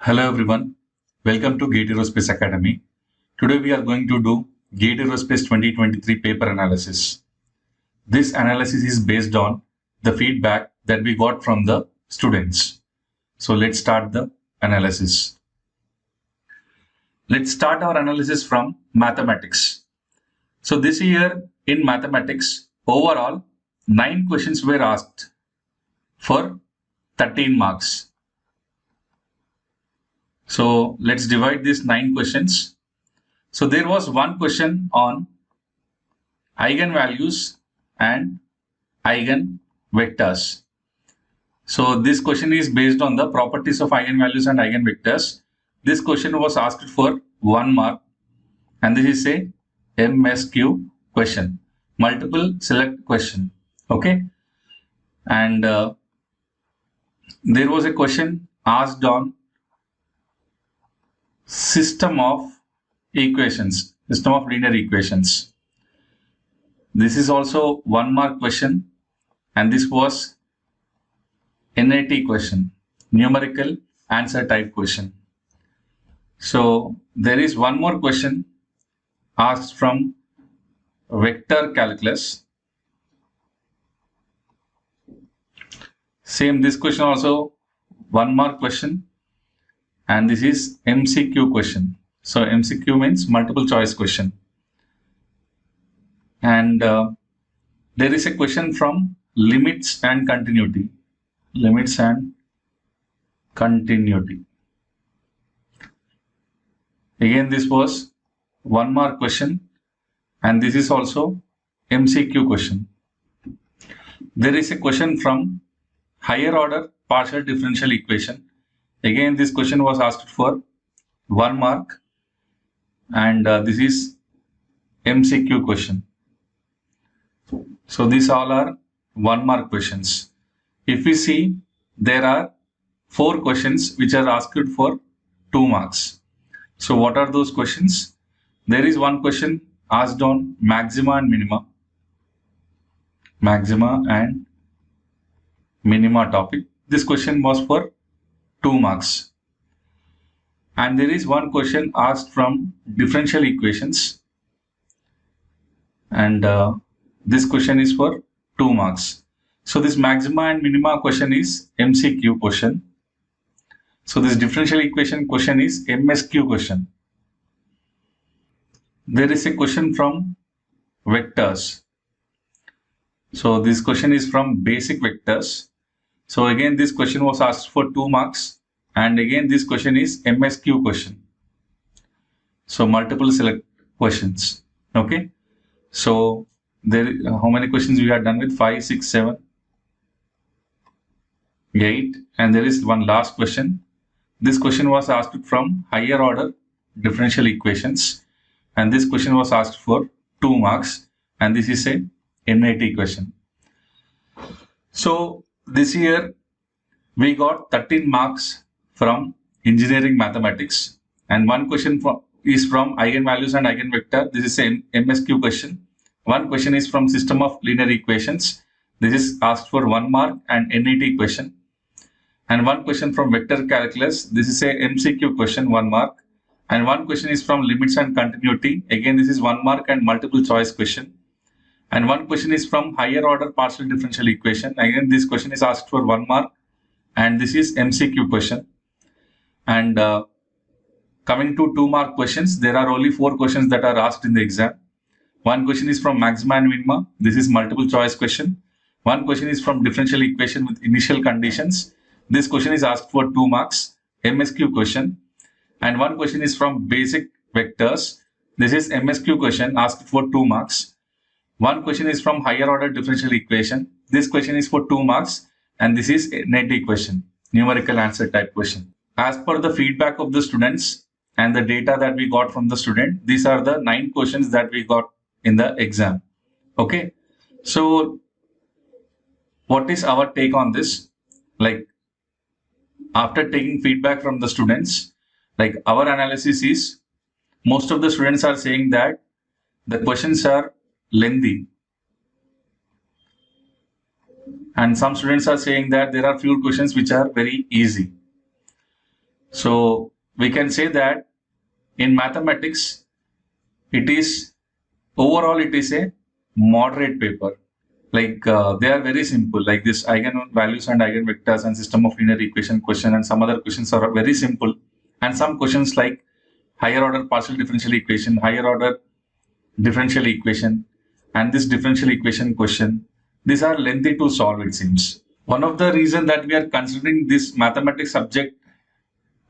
Hello everyone, welcome to GATE Aerospace Academy. Today we are going to do GATE Aerospace 2023 paper analysis. This analysis is based on the feedback that we got from the students. So let's start the analysis. Let's start our analysis from mathematics. So this year in mathematics, overall 9 questions were asked for 13 marks. So let's divide these 9 questions. So there was one question on eigenvalues and eigenvectors. So this question is based on the properties of eigenvalues and eigenvectors. This question was asked for 1 mark and this is a MSQ question, multiple select question. Okay. And there was a question asked on system of equations, system of linear equations. This is also 1 mark question and this was NAT question, numerical answer type question. So there is one more question asked from vector calculus. Same, this question also 1 mark question and this is MCQ question. So MCQ means multiple choice question. And there is a question from limits and continuity. Limits and continuity. Again, this was 1 mark question and this is also MCQ question. There is a question from higher order partial differential equation. Again, this question was asked for 1 mark and this is MCQ question. So these all are 1 mark questions. If we see, there are 4 questions which are asked for 2 marks. So what are those questions? There is one question asked on maxima and minima. Maxima and minima topic. This question was for 2 marks. And there is one question asked from differential equations. And this question is for 2 marks. So this maxima and minima question is MCQ question. So this differential equation question is MSQ question. There is a question from vectors. So this question is from basic vectors. So again, this question was asked for 2 marks and again this question is MSQ question. So multiple select questions. Okay. So there, how many questions we are done with? 5, 6, 7, 8 and there is one last question. This question was asked from higher order differential equations and this question was asked for 2 marks and this is a NAT question. So this year we got 13 marks from engineering mathematics and one question is from eigenvalues and eigenvector. This is an MSQ question. One question is from system of linear equations. This is asked for 1 mark and NAT question. And one question from vector calculus. This is a MCQ question, 1 mark. And one question is from limits and continuity. Again, this is 1 mark and multiple choice question. And one question is from higher order partial differential equation. Again, this question is asked for 1 mark and this is MCQ question. And coming to 2 mark questions, there are only 4 questions that are asked in the exam. One question is from maxima and minima. This is multiple choice question. One question is from differential equation with initial conditions. This question is asked for 2 marks, MSQ question. And one question is from basic vectors. This is MSQ question asked for 2 marks. One question is from higher order differential equation. This question is for 2 marks and this is NAT question, numerical answer type question. As per the feedback of the students and the data that we got from the student, these are the 9 questions that we got in the exam. Okay. So what is our take on this? Like after taking feedback from the students, like our analysis is most of the students are saying that the questions are lengthy and some students are saying that there are few questions which are very easy. So we can say that in mathematics, it is overall it is a moderate paper. Like they are very simple. Like this eigenvalues and eigenvectors and system of linear equation question and some other questions are very simple. And some questions like higher order partial differential equation, higher order differential equation, and this differential equation question. These are lengthy to solve, it seems. One of the reason that we are considering this mathematics subject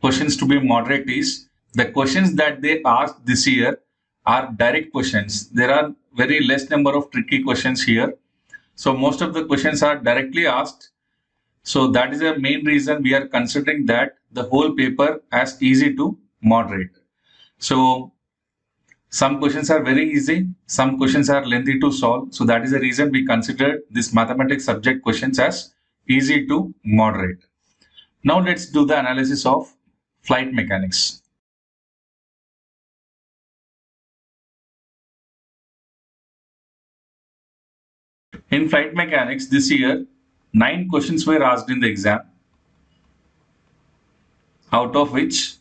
questions to be moderate is the questions that they asked this year are direct questions. There are very less number of tricky questions here. So most of the questions are directly asked. So that is the main reason we are considering that the whole paper as easy to moderate. So some questions are very easy, some questions are lengthy to solve. So that is the reason we consider this mathematics subject questions as easy to moderate. Now let's do the analysis of flight mechanics. In flight mechanics this year, 9 questions were asked in the exam, out of which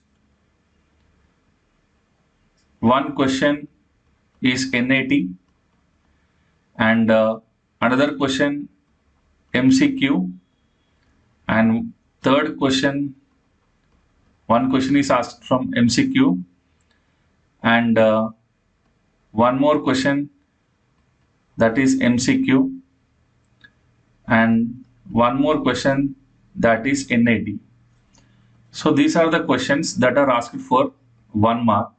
one question is NAT and another question MCQ, and third question, one question is asked from MCQ, and one more question that is MCQ, and one more question that is NAT. So these are the questions that are asked for 1 mark.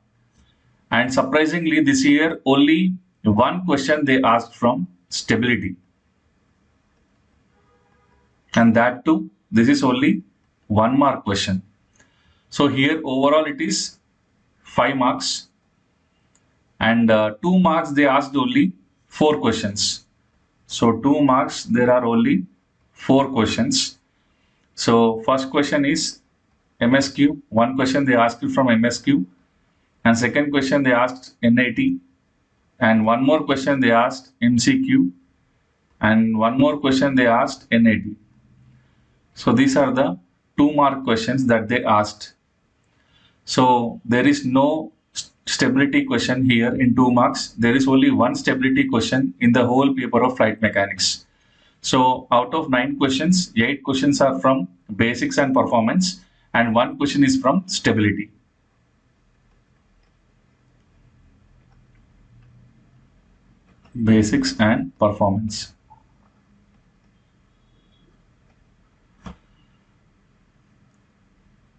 And surprisingly, this year only one question they asked from stability. And that too, this is only 1 mark question. So here overall it is 5 marks, and 2 marks they asked only 4 questions. So 2 marks there are only 4 questions. So first question is MSQ. One question they asked you from MSQ, and second question they asked NAT, and one more question they asked MCQ, and one more question they asked NAT. So these are the 2 mark questions that they asked. So there is no stability question here in 2 marks. There is only one stability question in the whole paper of flight mechanics. So out of 9 questions, 8 questions are from basics and performance, and one question is from stability. Basics and performance.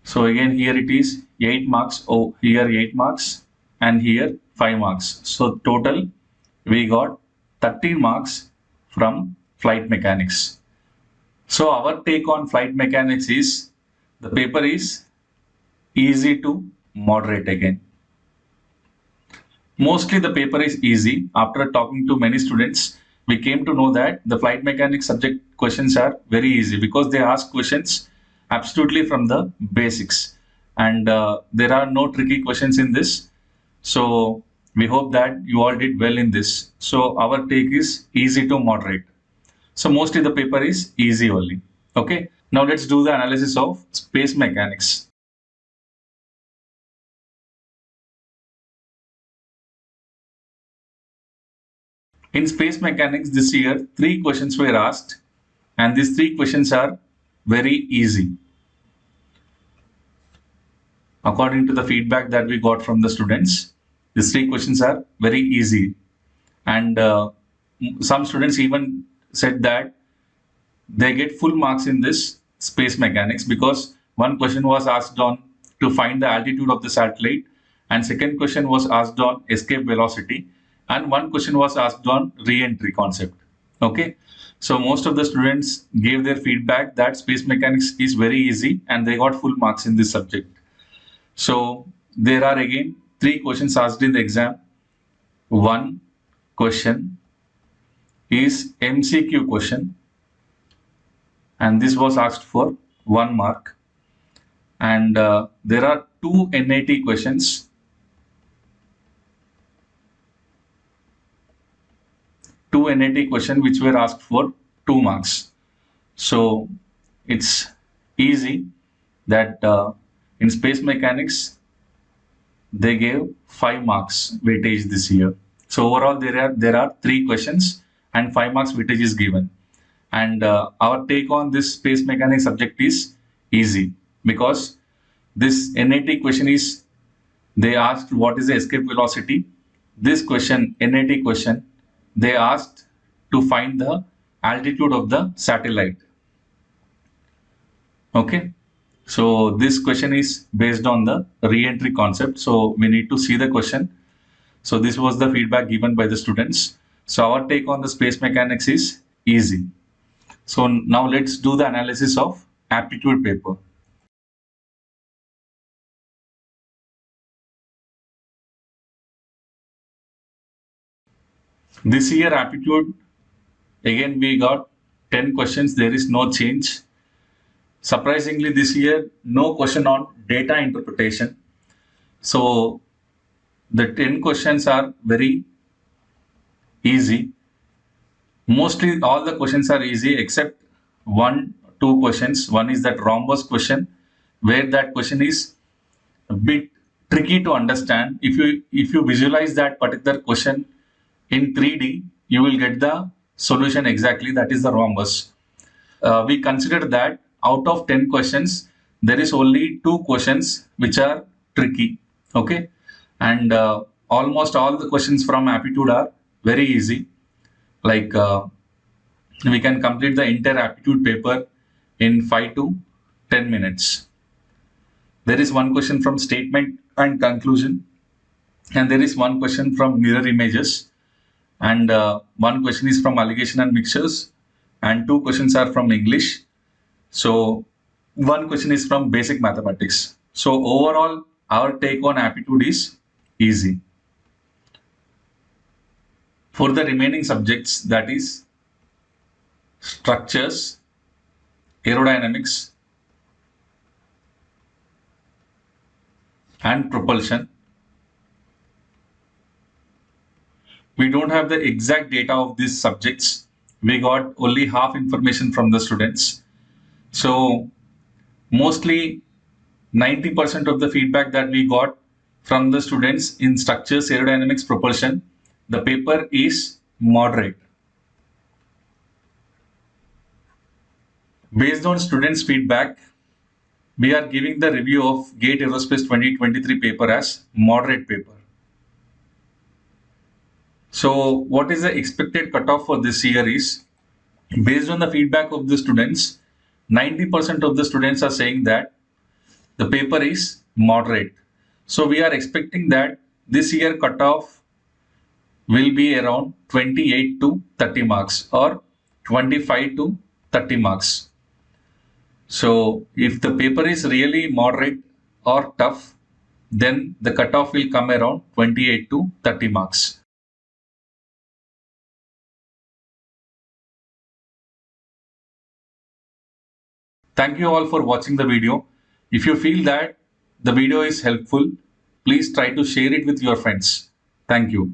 So again here it is 8 marks, oh here 8 marks and here 5 marks. So total we got 13 marks from flight mechanics. So our take on flight mechanics is the paper is easy to moderate again. Mostly the paper is easy. After talking to many students, we came to know that the flight mechanics subject questions are very easy because they ask questions absolutely from the basics, and there are no tricky questions in this. So we hope that you all did well in this. So our take is easy to moderate. So mostly the paper is easy only. Okay. Now let's do the analysis of space mechanics. In space mechanics this year, 3 questions were asked, and these 3 questions are very easy. According to the feedback that we got from the students, these 3 questions are very easy. And some students even said that they get full marks in this space mechanics because one question was asked on to find the altitude of the satellite, and second question was asked on escape velocity, and one question was asked on re-entry concept. Okay, so most of the students gave their feedback that space mechanics is very easy and they got full marks in this subject. So there are again 3 questions asked in the exam. One question is MCQ question, and this was asked for 1 mark, and there are 2 NAT questions, 2 NAT questions which were asked for 2 marks. So it's easy that In space mechanics, they gave 5 marks weightage this year. So overall, there are 3 questions and 5 marks weightage is given. And our take on this space mechanics subject is easy because this NAT question is, they asked what is the escape velocity. This question, NAT question, they asked to find the altitude of the satellite. Okay. So this question is based on the re-entry concept. So we need to see the question. So this was the feedback given by the students. So our take on the space mechanics is easy. So now let's do the analysis of aptitude paper. This year aptitude, again we got 10 questions. There is no change. Surprisingly, this year, no question on data interpretation. So the 10 questions are very easy. Mostly all the questions are easy except 2 questions. One is that rhombus question, where that question is a bit tricky to understand. If you visualize that particular question in 3D, you will get the solution exactly. That is the rhombus. We consider that out of 10 questions, there is only 2 questions which are tricky. Okay. And almost all the questions from aptitude are very easy. Like we can complete the entire aptitude paper in 5 to 10 minutes. There is one question from statement and conclusion, and there is one question from mirror images, and one question is from allegation and mixtures, and 2 questions are from English. So one question is from basic mathematics. So overall, our take on aptitude is easy. For the remaining subjects, that is structures, aerodynamics, and propulsion, we don't have the exact data of these subjects. We got only half information from the students. So mostly 90% of the feedback that we got from the students in structures, aerodynamics, propulsion, the paper is moderate. Based on students' feedback, we are giving the review of GATE Aerospace 2023 paper as moderate paper. So what is the expected cutoff for this year is, based on the feedback of the students, 90% of the students are saying that the paper is moderate. So we are expecting that this year cutoff will be around 28 to 30 marks or 25 to 30 marks. So if the paper is really moderate or tough, then the cutoff will come around 28 to 30 marks. Thank you all for watching the video. If you feel that the video is helpful, please try to share it with your friends. Thank you.